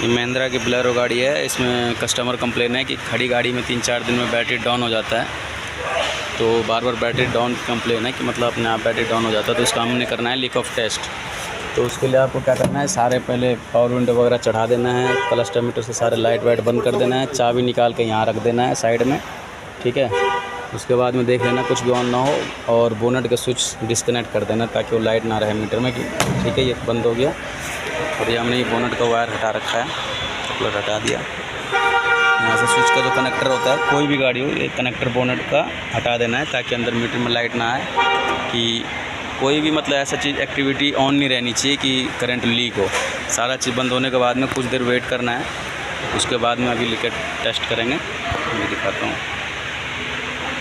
ये महिंद्रा की बोलेरो गाड़ी है। इसमें कस्टमर कंप्लेन है कि खड़ी गाड़ी में 3-4 दिन में बैटरी डाउन हो जाता है। तो बार बार बैटरी डाउन की कंप्लेन है कि मतलब अपने आप बैटरी डाउन हो जाता है। तो इसका हमने करना है लीक ऑफ टेस्ट। तो उसके लिए आपको क्या करना है, सारे पहले पावर विंडो वगैरह चढ़ा देना है, क्लस्टर मीटर से सारे लाइट वाइट बंद कर देना है, चाबी निकाल के यहाँ रख देना है साइड में, ठीक है। उसके बाद में देख लेना कुछ भी ऑन ना हो, और बोनट का स्विच डिस्कनेक्ट कर देना ताकि वो लाइट ना रहे मीटर में कि ठीक है ये बंद हो गया। और ये हमने ये बोनट का वायर हटा रखा है, कपलर हटा दिया। यहाँ से स्विच का जो कनेक्टर होता है, कोई भी गाड़ी हो, ये कनेक्टर बोनट का हटा देना है ताकि अंदर मीटर में लाइट ना आए, कि कोई भी मतलब ऐसा चीज़ एक्टिविटी ऑन नहीं रहनी चाहिए कि करंट लीक हो। सारा चीज़ बंद होने के बाद में कुछ देर वेट करना है। उसके बाद में अभी लीकेज टेस्ट करेंगे, मैं दिखाता हूँ।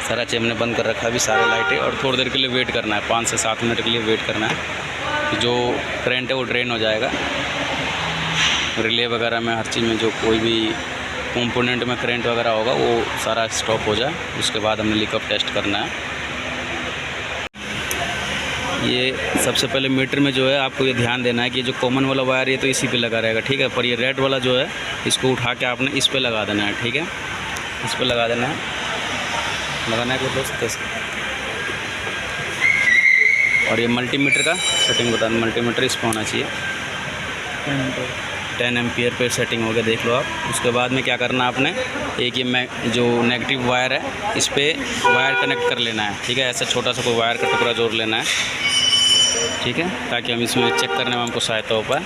सारा चीज़ हमने बंद कर रखा है अभी सारे लाइटें, और थोड़ी देर के लिए वेट करना है, 5 से 7 मिनट के लिए वेट करना है कि जो करंट है वो ड्रेन हो जाएगा। रिले वगैरह में हर चीज़ में जो कोई भी कंपोनेंट में करंट वगैरह होगा वो सारा स्टॉप हो जाए। उसके बाद हमने लीक ऑफ टेस्ट करना है। ये सबसे पहले मीटर में जो है आपको ये ध्यान देना है कि जो कॉमन वाला वायर ये तो इसी पे लगा रहेगा, ठीक है। पर ये रेड वाला जो है इसको उठा के आपने इस पे लगा देना है, ठीक है। इस पे लगा देना है, लगाना है दोस्त। और ये मल्टीमीटर का सेटिंग बता दें, मल्टीमीटर इस पर होना चाहिए। 10 एम्पियर पे सेटिंग हो गया, देख लो आप। उसके बाद में क्या करना है आपने, एक ये जो नेगेटिव वायर है इस पर वायर कनेक्ट कर लेना है, ठीक है। ऐसा छोटा सा कोई वायर का टुकड़ा जोड़ लेना है, ठीक है, ताकि हम इसमें चेक करने में हमको सहायता हो पाए।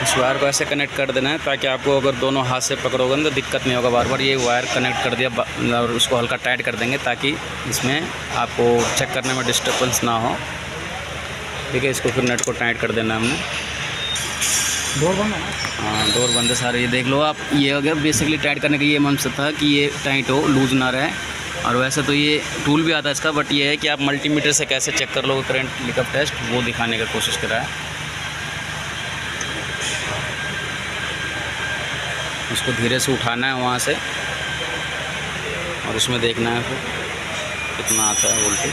इस वायर को ऐसे कनेक्ट कर देना है ताकि आपको अगर दोनों हाथ से पकड़ोगे तो दिक्कत नहीं होगा। बार बार ये वायर कनेक्ट कर दिया और उसको हल्का टाइट कर देंगे ताकि इसमें आपको चेक करने में डिस्टर्बेंस ना हो, ठीक है। इसको फिर नट को टाइट कर देना हमने। डोर बंद है? हाँ, डोर बंद है सारे। ये देख लो आप, ये हो गया बेसिकली टाइट करने का ये मकसद था कि ये टाइट हो, लूज़ ना रहे। और वैसे तो ये टूल भी आता है इसका, बट ये है कि आप मल्टीमीटर से कैसे चेक कर लोगे करंट लीक ऑफ टेस्ट, वो दिखाने की कोशिश करा है। उसको धीरे से उठाना है वहाँ से, और उसमें देखना है फिर कितना आता है वोल्टेज।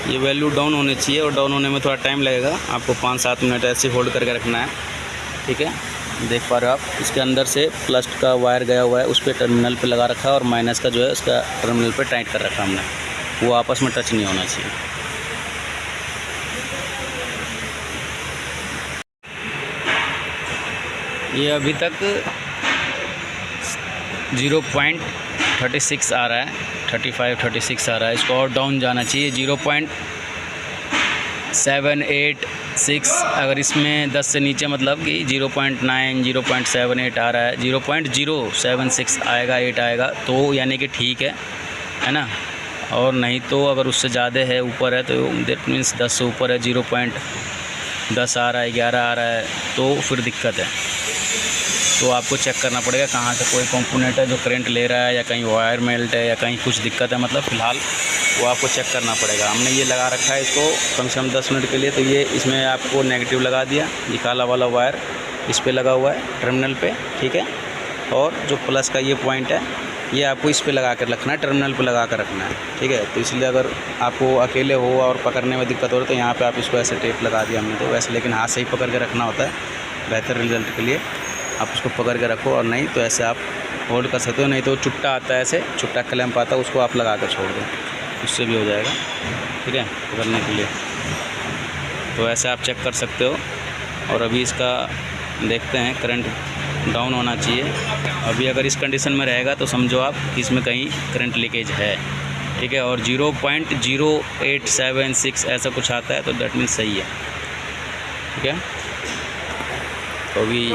ये वैल्यू डाउन होनी चाहिए, और डाउन होने में थोड़ा टाइम लगेगा। आपको 5-7 मिनट ऐसे होल्ड करके रखना है, ठीक है। देख पा रहे हो आप, इसके अंदर से प्लस का वायर गया हुआ है, उस पर टर्मिनल पे लगा रखा है, और माइनस का जो है उसका टर्मिनल पे टाइट कर रखा हमने, वो आपस में टच नहीं होना चाहिए। ये अभी तक 0.36 आ रहा है, 35-36 आ रहा है। इसको और डाउन जाना चाहिए, 0.786। अगर इसमें 10 से नीचे मतलब कि 0.9, 0.78 आ रहा है, 0.076 आएगा, 8 आएगा तो यानी कि ठीक है ना। और नहीं तो अगर उससे ज़्यादा है, ऊपर है, तो दैट मीन्स 10 से ऊपर है, 0.10 आ रहा है, 11 आ रहा है, तो फिर दिक्कत है। तो आपको चेक करना पड़ेगा कहाँ से कोई कंपोनेंट है जो करंट ले रहा है, या कहीं वायर मेल्ट है, या कहीं कुछ दिक्कत है, मतलब फ़िलहाल वो आपको चेक करना पड़ेगा। हमने ये लगा रखा है इसको कम से कम 10 मिनट के लिए। तो ये इसमें आपको नेगेटिव लगा दिया, ये काला वाला वायर इस पे लगा हुआ है टर्मिनल पे, ठीक है। और जो प्लस का ये पॉइंट है, ये आपको इस पे लगा कर रखना है, टर्मिनल पे लगा कर रखना है, ठीक है। तो इसलिए अगर आपको अकेले हो और पकड़ने में दिक्कत हो रही है तो यहाँ पे आप इसको ऐसे टेप लगा दिया हमने तो वैसे, लेकिन हाथ से ही पकड़ के रखना होता है बेहतर रिजल्ट के लिए। आप उसको पकड़ के रखो, और नहीं तो ऐसे आप होल्ड कर सकते हो, नहीं तो चुट्टा आता है, ऐसे चुट्टा क्लैंप आता है, उसको आप लगा कर छोड़ दो, उससे भी हो जाएगा, ठीक है, पकड़ने के लिए। तो ऐसे आप चेक कर सकते हो। और अभी इसका देखते हैं, करंट डाउन होना चाहिए। अभी अगर इस कंडीशन में रहेगा तो समझो आप कि इसमें कहीं करंट लीकेज है, ठीक है। और 0.0876 ऐसा कुछ आता है तो दैट मीन्स सही है, ठीक है। तो अभी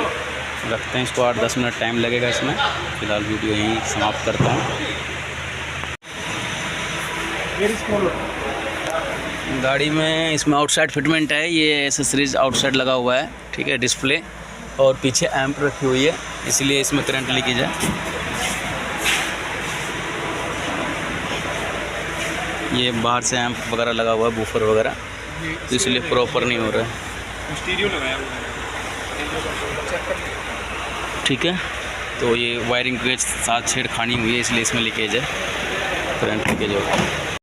रखते हैं इसको, 8-10 मिनट टाइम लगेगा इसमें। फ़िलहाल वीडियो यहीं समाप्त करता हूँ। गाड़ी में इसमें आउटसाइड फिटमेंट है, ये एसेसरीज आउटसाइड लगा हुआ है, ठीक है। डिस्प्ले और पीछे एम्प रखी हुई है, इसलिए इसमें करंट लीकेज है। ये बाहर से एम्प वगैरह लगा हुआ है, बूफर वगैरह, तो इसलिए प्रॉपर नहीं हो रहा है, स्टीरियो लगाया हुआ है, ठीक है। तो ये वायरिंग के साथ छेड़खानी हुई है, इसलिए इसमें लीकेज है, करंट लीकेज होगा।